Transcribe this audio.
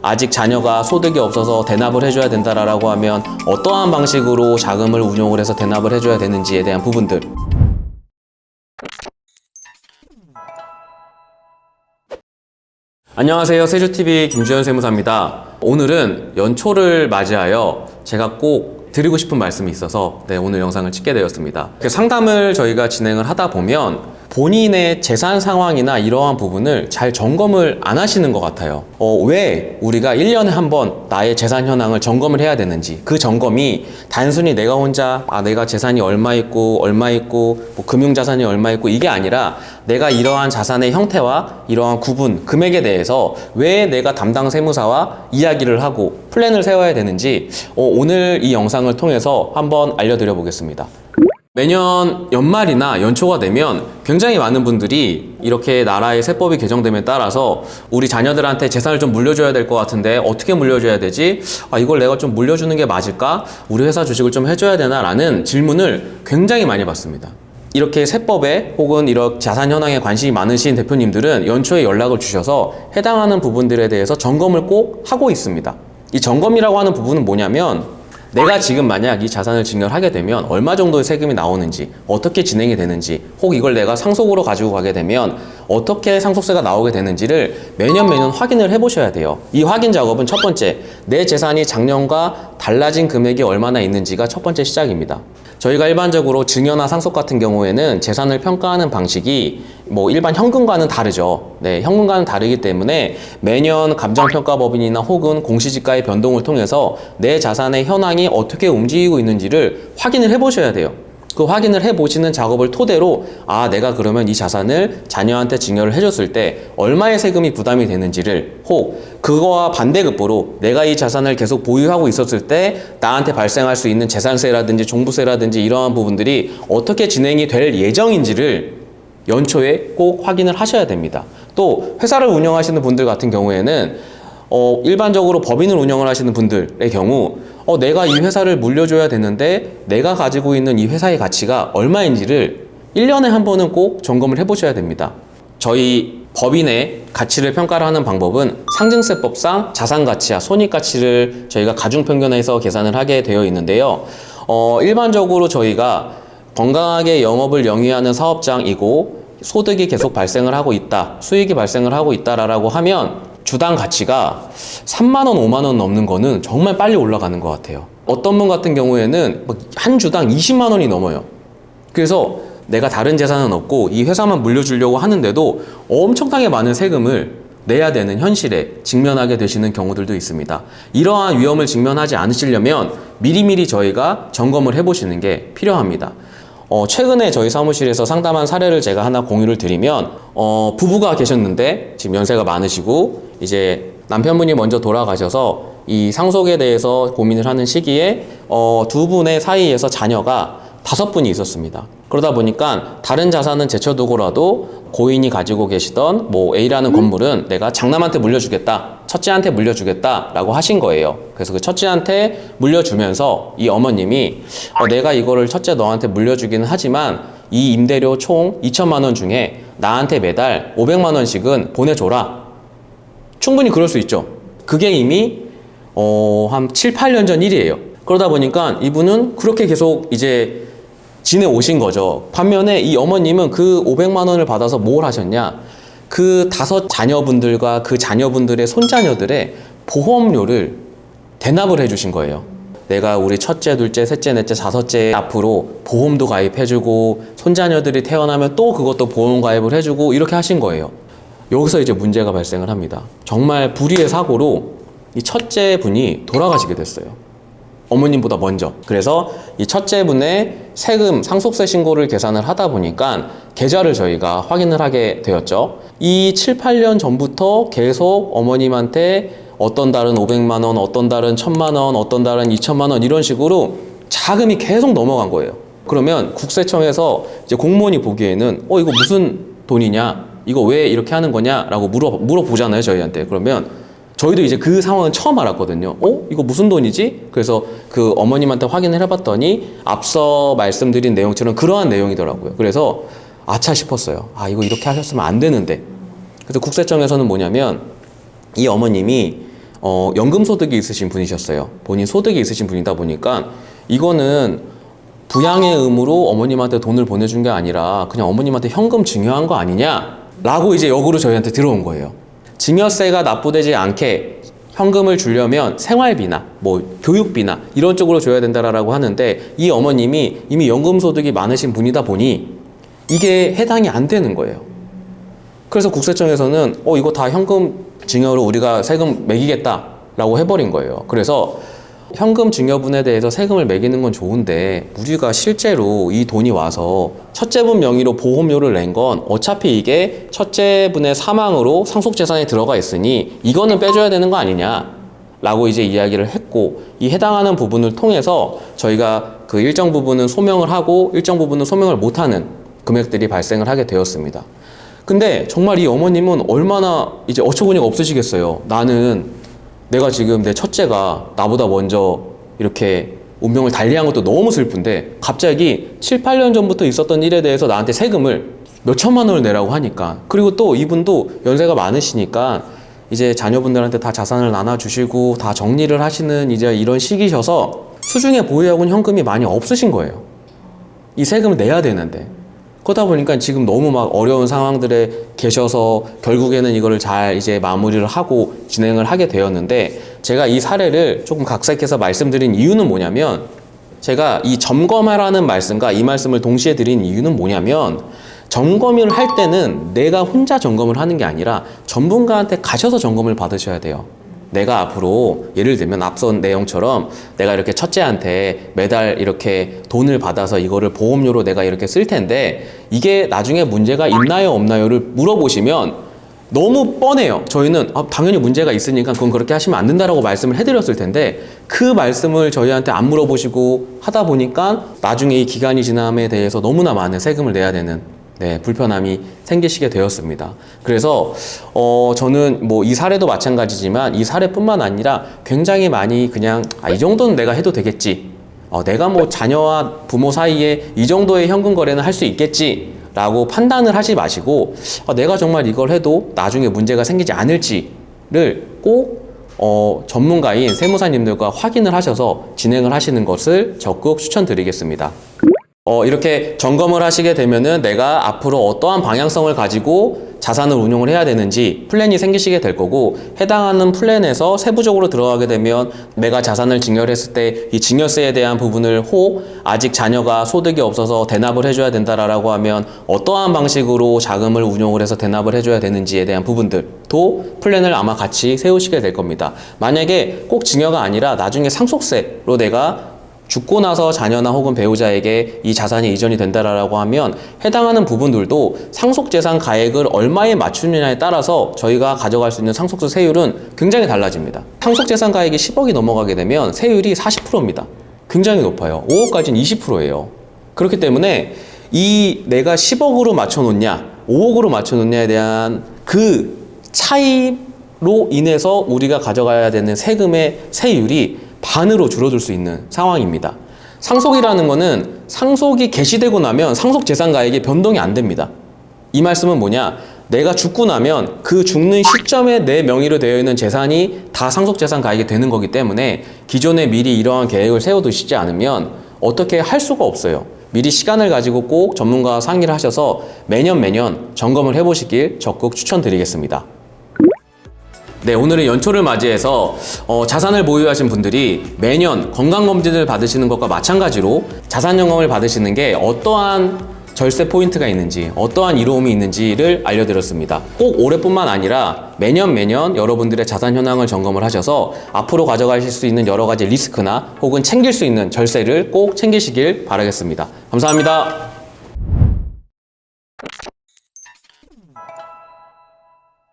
아직 자녀가 소득이 없어서 대납을 해줘야 된다라고 하면 어떠한 방식으로 자금을 운용을 해서 대납을 해줘야 되는지에 대한 부분들. 안녕하세요. 세주TV 김주현 세무사입니다. 오늘은 연초를 맞이하여 제가 꼭 드리고 싶은 말씀이 있어서 오늘 영상을 찍게 되었습니다. 상담을 저희가 진행을 하다 보면 본인의 재산 상황이나 이러한 부분을 잘 점검을 안 하시는 것 같아요. 왜 우리가 1년에 한 번 나의 재산 현황을 점검을 해야 되는지, 그 점검이 단순히 내가 혼자 내가 재산이 얼마 있고 뭐 금융자산이 얼마 있고 이게 아니라 내가 이러한 자산의 형태와 이러한 구분, 금액에 대해서 왜 내가 담당 세무사와 이야기를 하고 플랜을 세워야 되는지 오늘 이 영상을 통해서 한번 알려드려 보겠습니다. 매년 연말이나 연초가 되면 굉장히 많은 분들이 이렇게 나라의 세법이 개정됨에 따라서 우리 자녀들한테 재산을 좀 물려줘야 될 것 같은데 어떻게 물려줘야 되지? 이걸 내가 좀 물려주는 게 맞을까? 우리 회사 주식을 좀 해줘야 되나? 라는 질문을 굉장히 많이 받습니다. 이렇게 세법에 혹은 이런 자산 현황에 관심이 많으신 대표님들은 연초에 연락을 주셔서 해당하는 부분들에 대해서 점검을 꼭 하고 있습니다. 이 점검이라고 하는 부분은 뭐냐면 내가 지금 만약 이 자산을 증여하게 되면 얼마 정도의 세금이 나오는지, 어떻게 진행이 되는지, 혹 이걸 내가 상속으로 가지고 가게 되면 어떻게 상속세가 나오게 되는지를 매년 확인을 해보셔야 돼요. 이 확인 작업은 첫 번째, 내 재산이 작년과 달라진 금액이 얼마나 있는지가 첫 번째 시작입니다. 저희가 일반적으로 증여나 상속 같은 경우에는 재산을 평가하는 방식이 일반 현금과는 다르죠. 현금과는 다르기 때문에 매년 감정평가법인이나 혹은 공시지가의 변동을 통해서 내 자산의 현황이 어떻게 움직이고 있는지를 확인을 해보셔야 돼요. 그 확인을 해보시는 작업을 토대로 내가 그러면 이 자산을 자녀한테 증여를 해줬을 때 얼마의 세금이 부담이 되는지를, 혹 그거와 반대급부로 내가 이 자산을 계속 보유하고 있었을 때 나한테 발생할 수 있는 재산세라든지 종부세라든지 이러한 부분들이 어떻게 진행이 될 예정인지를 연초에 꼭 확인을 하셔야 됩니다. 또 회사를 운영하시는 분들 같은 경우에는 일반적으로 법인을 운영을 하시는 분들의 경우 내가 이 회사를 물려줘야 되는데 내가 가지고 있는 이 회사의 가치가 얼마인지를 1년에 한 번은 꼭 점검을 해보셔야 됩니다. 저희 법인의 가치를 평가를 하는 방법은 상증세법상 자산가치와 손익가치를 저희가 가중평균해서 계산을 하게 되어 있는데요. 일반적으로 저희가 건강하게 영업을 영위하는 사업장이고 소득이 계속 발생을 하고 있다, 수익이 발생을 하고 있다라고 하면 주당 가치가 3만 원, 5만 원 넘는 거는 정말 빨리 올라가는 것 같아요. 어떤 분 같은 경우에는 한 주당 20만 원이 넘어요. 그래서 내가 다른 재산은 없고 이 회사만 물려주려고 하는데도 엄청나게 많은 세금을 내야 되는 현실에 직면하게 되시는 경우들도 있습니다. 이러한 위험을 직면하지 않으시려면 미리미리 저희가 점검을 해보시는 게 필요합니다. 최근에 저희 사무실에서 상담한 사례를 제가 하나 공유를 드리면 부부가 계셨는데 지금 연세가 많으시고 이제 남편분이 먼저 돌아가셔서 이 상속에 대해서 고민을 하는 시기에 두 분의 사이에서 자녀가 5분이 있었습니다. 그러다 보니까 다른 자산은 제쳐두고라도 고인이 가지고 계시던 A라는 건물은 내가 장남한테 물려주겠다, 첫째한테 물려주겠다 라고 하신 거예요. 그래서 그 첫째한테 물려주면서 이 어머님이 내가 이거를 첫째 너한테 물려주기는 하지만 이 임대료 총 2천만 원 중에 나한테 매달 500만 원씩은 보내줘라. 충분히 그럴 수 있죠. 그게 이미 한 7, 8년 전 일이에요. 그러다 보니까 이분은 그렇게 계속 이제 지내오신 거죠. 반면에 이 어머님은 그 500만 원을 받아서 뭘 하셨냐? 그 5 자녀분들과 그 자녀분들의 손자녀들의 보험료를 대납을 해주신 거예요. 내가 우리 첫째, 둘째, 셋째, 넷째, 5째 앞으로 보험도 가입해주고 손자녀들이 태어나면 또 그것도 보험 가입을 해주고 이렇게 하신 거예요. 여기서 이제 문제가 발생을 합니다. 정말 불의의 사고로 이 첫째 분이 돌아가시게 됐어요. 어머님보다 먼저. 그래서 이 첫째 분의 세금 상속세 신고를 계산을 하다 보니까 계좌를 저희가 확인을 하게 되었죠. 이 7, 8년 전부터 계속 어머님한테 어떤 달은 500만 원, 어떤 달은 1000만 원, 어떤 달은 2000만 원 이런 식으로 자금이 계속 넘어간 거예요. 그러면 국세청에서 이제 공무원이 보기에는 이거 무슨 돈이냐? 이거 왜 이렇게 하는 거냐? 라고 물어보잖아요, 저희한테. 그러면 저희도 이제 그 상황은 처음 알았거든요. 이거 무슨 돈이지? 그래서 그 어머님한테 확인을 해봤더니 앞서 말씀드린 내용처럼 그러한 내용이더라고요. 그래서 아차 싶었어요. 이거 이렇게 하셨으면 안 되는데. 그래서 국세청에서는 뭐냐면 이 어머님이 연금 소득이 있으신 분이셨어요. 본인 소득이 있으신 분이다 보니까 이거는 부양의 의무로 어머님한테 돈을 보내준 게 아니라 그냥 어머님한테 현금 증여한 거 아니냐라고 이제 역으로 저희한테 들어온 거예요. 증여세가 납부되지 않게 현금을 주려면 생활비나 뭐 교육비나 이런 쪽으로 줘야 된다라고 하는데, 이 어머님이 이미 연금 소득이 많으신 분이다 보니 이게 해당이 안 되는 거예요. 그래서 국세청에서는 이거 다 현금 증여로 우리가 세금 매기겠다라고 해버린 거예요. 그래서 현금 증여분에 대해서 세금을 매기는 건 좋은데, 우리가 실제로 이 돈이 와서 첫째분 명의로 보험료를 낸 건 어차피 이게 첫째분의 사망으로 상속재산에 들어가 있으니 이거는 빼줘야 되는 거 아니냐라고 이제 이야기를 했고, 이 해당하는 부분을 통해서 저희가 그 일정 부분은 소명을 하고 일정 부분은 소명을 못하는 금액들이 발생을 하게 되었습니다. 근데 정말 이 어머님은 얼마나 이제 어처구니가 없으시겠어요. 내가 지금 내 첫째가 나보다 먼저 이렇게 운명을 달리한 것도 너무 슬픈데 갑자기 7, 8년 전부터 있었던 일에 대해서 나한테 세금을 몇 천만 원을 내라고 하니까, 그리고 또 이분도 연세가 많으시니까 이제 자녀분들한테 다 자산을 나눠주시고 다 정리를 하시는 이제 이런 시기셔서 수중에 보유하고는 현금이 많이 없으신 거예요. 이 세금을 내야 되는데. 그러다 보니까 지금 너무 막 어려운 상황들에 계셔서 결국에는 이거를 잘 이제 마무리를 하고 진행을 하게 되었는데, 제가 이 사례를 조금 각색해서 말씀드린 이유는 뭐냐면, 제가 이 점검하라는 말씀과 이 말씀을 동시에 드린 이유는 뭐냐면, 점검을 할 때는 내가 혼자 점검을 하는 게 아니라 전문가한테 가셔서 점검을 받으셔야 돼요. 내가 앞으로 예를 들면 앞선 내용처럼 내가 이렇게 첫째한테 매달 이렇게 돈을 받아서 이거를 보험료로 내가 이렇게 쓸 텐데 이게 나중에 문제가 있나요 없나요를 물어보시면 너무 뻔해요. 저희는 당연히 문제가 있으니까 그건 그렇게 하시면 안 된다라고 말씀을 해드렸을 텐데, 그 말씀을 저희한테 안 물어보시고 하다 보니까 나중에 이 기간이 지남에 대해서 너무나 많은 세금을 내야 되는 불편함이 생기시게 되었습니다. 그래서 저는 뭐 이 사례도 마찬가지지만 이 사례뿐만 아니라 굉장히 많이 그냥 이 정도는 내가 해도 되겠지, 내가 뭐 자녀와 부모 사이에 이 정도의 현금 거래는 할 수 있겠지 라고 판단을 하지 마시고, 내가 정말 이걸 해도 나중에 문제가 생기지 않을지를 꼭 전문가인 세무사님들과 확인을 하셔서 진행을 하시는 것을 적극 추천드리겠습니다. 이렇게 점검을 하시게 되면은 내가 앞으로 어떠한 방향성을 가지고 자산을 운용을 해야 되는지 플랜이 생기시게 될 거고, 해당하는 플랜에서 세부적으로 들어가게 되면 내가 자산을 증여를 했을 때 이 증여세에 대한 부분을 아직 자녀가 소득이 없어서 대납을 해줘야 된다라고 하면 어떠한 방식으로 자금을 운용을 해서 대납을 해줘야 되는지에 대한 부분들도 플랜을 아마 같이 세우시게 될 겁니다. 만약에 꼭 증여가 아니라 나중에 상속세로 내가 죽고 나서 자녀나 혹은 배우자에게 이 자산이 이전이 된다라고 하면 해당하는 부분들도 상속재산 가액을 얼마에 맞추느냐에 따라서 저희가 가져갈 수 있는 상속세 세율은 굉장히 달라집니다. 상속재산 가액이 10억이 넘어가게 되면 세율이 40%입니다. 굉장히 높아요. 5억까지는 20%예요. 그렇기 때문에 내가 10억으로 맞춰놓냐 5억으로 맞춰놓냐에 대한 그 차이로 인해서 우리가 가져가야 되는 세금의 세율이 반으로 줄어들 수 있는 상황입니다. 상속이라는 거는 상속이 개시되고 나면 상속재산가액이 변동이 안 됩니다. 이 말씀은 뭐냐? 내가 죽고 나면 그 죽는 시점에 내 명의로 되어 있는 재산이 다 상속재산가액이 되는 거기 때문에 기존에 미리 이러한 계획을 세워두시지 않으면 어떻게 할 수가 없어요. 미리 시간을 가지고 꼭 전문가와 상의를 하셔서 매년 점검을 해보시길 적극 추천드리겠습니다. 오늘은 연초를 맞이해서 자산을 보유하신 분들이 매년 건강검진을 받으시는 것과 마찬가지로 자산점검을 받으시는 게 어떠한 절세 포인트가 있는지, 어떠한 이로움이 있는지를 알려드렸습니다. 꼭 올해뿐만 아니라 매년 여러분들의 자산 현황을 점검을 하셔서 앞으로 가져가실 수 있는 여러 가지 리스크나 혹은 챙길 수 있는 절세를 꼭 챙기시길 바라겠습니다. 감사합니다.